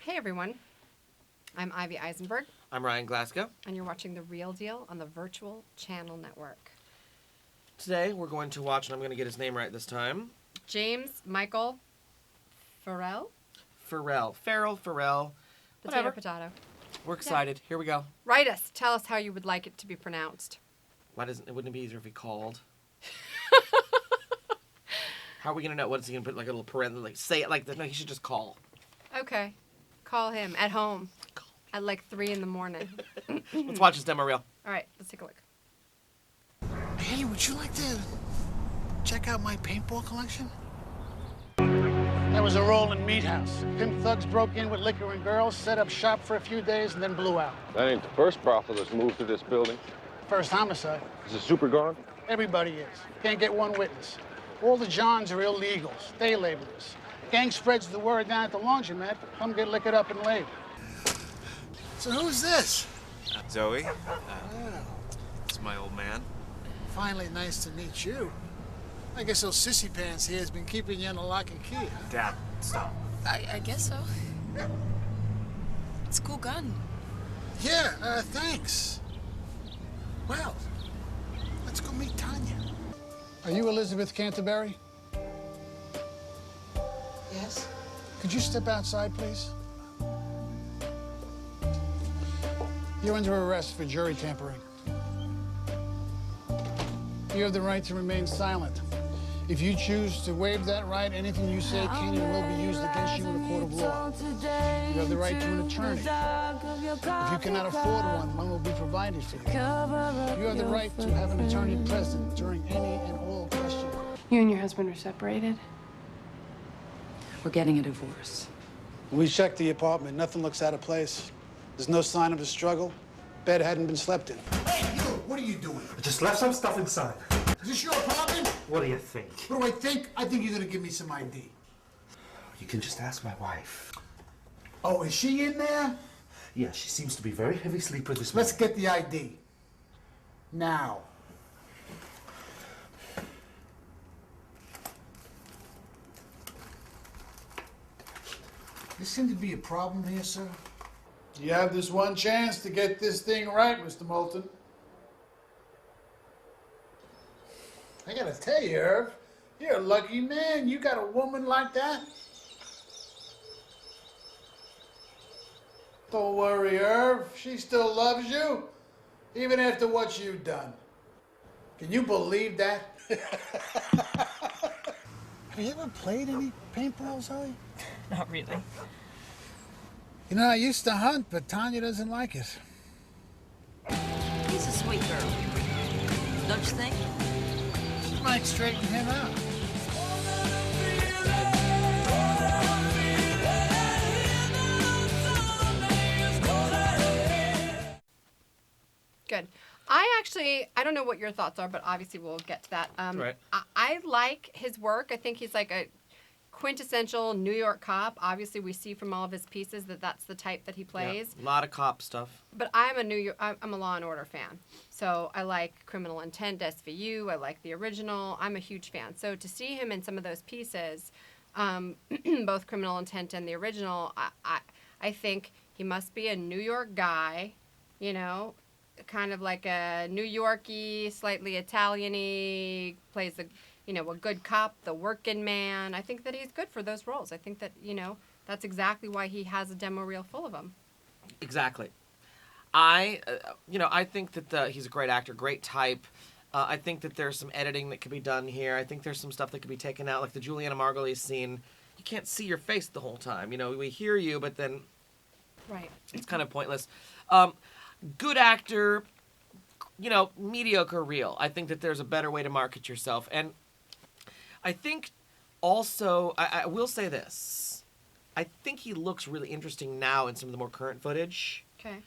Hey everyone, I'm Ivy Isenberg, I'm Ryan Glasgow. and you're watching The Real Deal on the Virtual Channel Network. Today we're going to watch, and I'm going to get his name right this time. Michael Farrell? Farrell. Potato, Whatever. potato. We're excited. Here we go. Write us. Tell us how you would like it to be pronounced. Wouldn't it be easier if he called? How are we going to know? What is he going to put, like a little parenthesis, like say it like this? No, he should just call. Okay. Call him at home at like 3 in the morning. Let's watch this demo reel. All right, let's take a look. Hey, would you like to check out my paintball collection? That was a rolling meat house. Pimp thugs broke in with liquor and girls, set up shop for a few days, and then blew out. That ain't the first brothel that's moved to this building. First homicide. Is it super gone? Everybody is. Can't get one witness. All the Johns are illegals, day laborers. Gang spreads the word down at the laundromat. Come get liquored up and laid. So who's this? Zoe. It's my old man. Finally, nice to meet you. I guess those sissy pants here has been keeping you on the lock and key, huh? Dad, stop. I guess so. It's a cool gun. Yeah, thanks. Well, let's go meet Tanya. Are you Elizabeth Canterbury? Yes? Could you step outside, please? You're under arrest for jury tampering. You have the right to remain silent. If you choose to waive that right, anything you say can and will be used against you in a court of law. You have the right to an attorney. If you cannot afford one will be provided for you. You have the right to have an attorney present during any and all questions. You and your husband are separated? We're getting a divorce. We checked the apartment. Nothing looks out of place. There's no sign of a struggle. Bed hadn't been slept in. Hey, you! What are you doing? I just left some stuff inside. Is this your apartment? What do you think? What do I think? I think you're gonna give me some ID. You can just ask my wife. Oh, is she in there? Yeah, she seems to be a very heavy sleeper this Let's morning. get the ID. Now. There seems to be a problem here, sir. You have this one chance to get this thing right, Mr. Moulton. I gotta tell you, Irv, you're a lucky man. You got a woman like that. Don't worry, Irv. She still loves you, even after what you've done. Can you believe that? Have you ever played any paintball, Zoe? Not really. You know, I used to hunt, but Tanya doesn't like it. He's a sweet girl. Don't you think? She might straighten him out. Good. I don't know what your thoughts are, but obviously we'll get to that. Right. I like his work. I think he's like a quintessential New York cop. Obviously, we see from all of his pieces that that's the type that he plays. Yeah, a lot of cop stuff. But I'm a Law and Order fan. So I like Criminal Intent, SVU. I like the original. I'm a huge fan. So to see him in some of those pieces, both Criminal Intent and the original, I think he must be a New York guy, you know, kind of like a New Yorky, slightly Italian-y, plays a good cop, the working man. I think that he's good for those roles. I think that, that's exactly why he has a demo reel full of them. Exactly. I think that he's a great actor, great type. I think that there's some editing that could be done here. I think there's some stuff that could be taken out, like the Juliana Margulies scene. You can't see your face the whole time. We hear you, but then Right. it's kind of pointless. Good actor, mediocre reel. I think that there's a better way to market yourself. And I think also, I will say this. I think he looks really interesting now in some of the more current footage. Okay.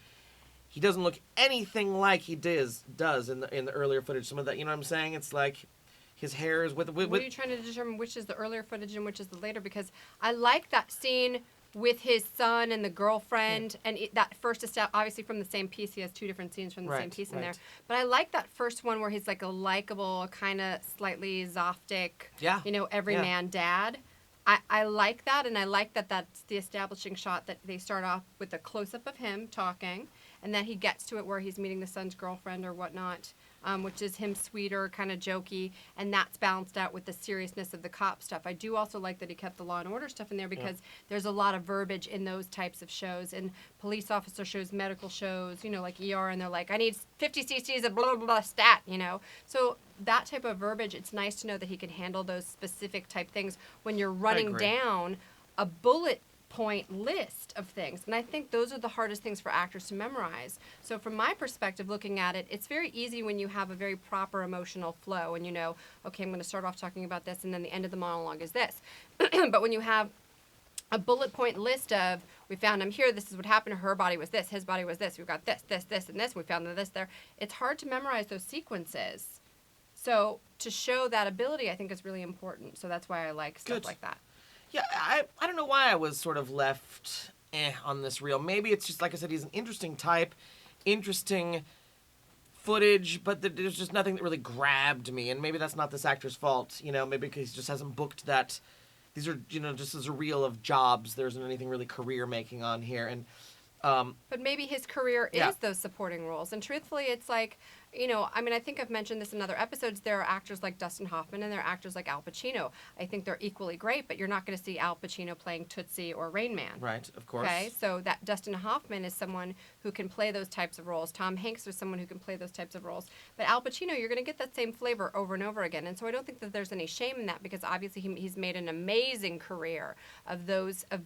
He doesn't look anything like he does in the earlier footage. Some of that, you know what I'm saying? It's like his hair is with What are you trying to determine which is the earlier footage and which is the later? Because I like that scene with his son and the girlfriend, and that first obviously from the same piece. He has two different scenes from the same piece in there. But I like that first one where he's like a likable, kind of slightly Zoftic, everyman dad. I like that, and I like that that's the establishing shot that they start off with a close-up of him talking, and then he gets to it where he's meeting the son's girlfriend or whatnot, which is him sweeter, kind of jokey, and that's balanced out with the seriousness of the cop stuff. I do also like that he kept the Law and Order stuff in there because there's a lot of verbiage in those types of shows, in police officer shows, medical shows, like ER, and they're like, I need 50 cc's of blah, blah, blah, stat, So that type of verbiage, it's nice to know that he can handle those specific type things when you're running agree. down a bullet point list of things. And I think those are the hardest things for actors to memorize. So from my perspective, looking at it, it's very easy when you have a very proper emotional flow and okay, I'm going to start off talking about this and then the end of the monologue is this. But when you have a bullet point list of, we found him here, this is what happened, her body was this, his body was this, we've got this, this, this, and this, we found this there. It's hard to memorize those sequences. So to show that ability, I think is really important. So that's why I like stuff Good. like that. Yeah, I don't know why I was sort of left on this reel. Maybe it's just, like I said, he's an interesting type, interesting footage, but there's just nothing that really grabbed me. And maybe that's not this actor's fault, maybe because he just hasn't booked that. These are, just as a reel of jobs. There isn't anything really career-making on here. And but maybe his career is those supporting roles. And truthfully, it's like, I think I've mentioned this in other episodes. There are actors like Dustin Hoffman and there are actors like Al Pacino. I think they're equally great, but you're not going to see Al Pacino playing Tootsie or Rain Man. Right, of course. Okay, so that Dustin Hoffman is someone who can play those types of roles. Tom Hanks is someone who can play those types of roles. But Al Pacino, you're going to get that same flavor over and over again. And so I don't think that there's any shame in that because obviously he's made an amazing career of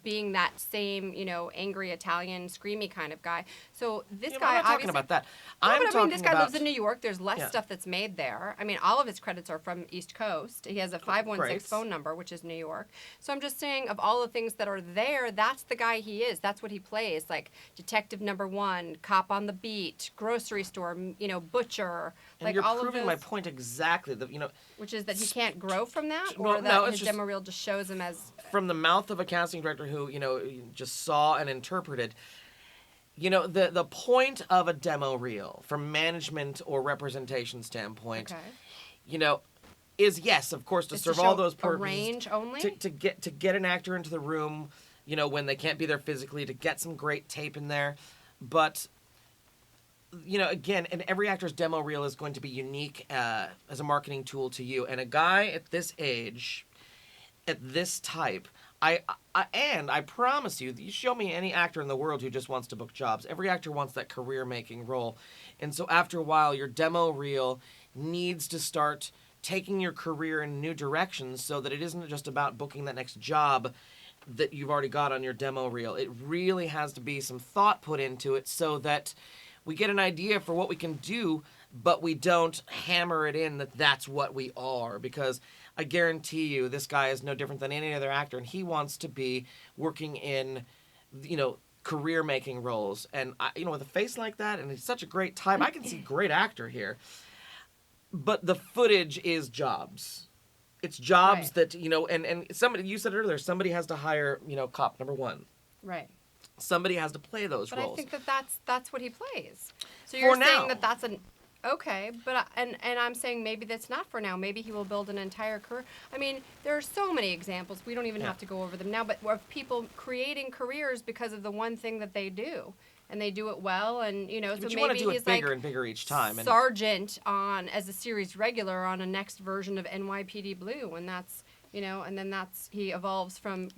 being that same, angry Italian, screamy kind of guy. So this guy, I'm not talking obviously, about that. No, I'm but talking this guy about, lives in New York. There's less stuff that's made there. All of his credits are from East Coast. He has a 516 Great. phone number, which is New York. So I'm just saying, of all the things that are there, that's the guy he is. That's what he plays. Like Detective Number One, Cop on the Beat, Grocery Store, Butcher. And like you're all proving of my those, point exactly. which is that he can't grow from that, or Well, that no, his it's demo reel just shows him as. From the mouth of a casting director who, just saw and interpreted. The point of a demo reel, from management or representation standpoint, is yes, of course, to Is serve to all show those a purposes. range only? To get an actor into the room, when they can't be there physically, to get some great tape in there. But, again, and every actor's demo reel is going to be unique as a marketing tool to you. And a guy at this age, at this type, I promise you, you show me any actor in the world who just wants to book jobs. Every actor wants that career-making role. And so after a while, your demo reel needs to start taking your career in new directions so that it isn't just about booking that next job that you've already got on your demo reel. It really has to be some thought put into it so that we get an idea for what we can do, but we don't hammer it in that that's what we are, because I guarantee you this guy is no different than any other actor, and he wants to be working in, career-making roles. And, with a face like that, and he's such a great type, I can see great actor here. But the footage is jobs. It's jobs Right. that, and somebody, you said earlier, somebody has to hire, cop number one. Right. Somebody has to play those But roles. I think that's what he plays. So you're For saying now. that that's an okay, but and I'm saying maybe that's not for now. Maybe he will build an entire career. There are so many examples. We don't even have to go over them now, but of people creating careers because of the one thing that they do, and they do it well. And so But you maybe want to do he's it bigger like and bigger each time. And sergeant as a series regular on a next version of NYPD Blue, and that's and then he evolves from.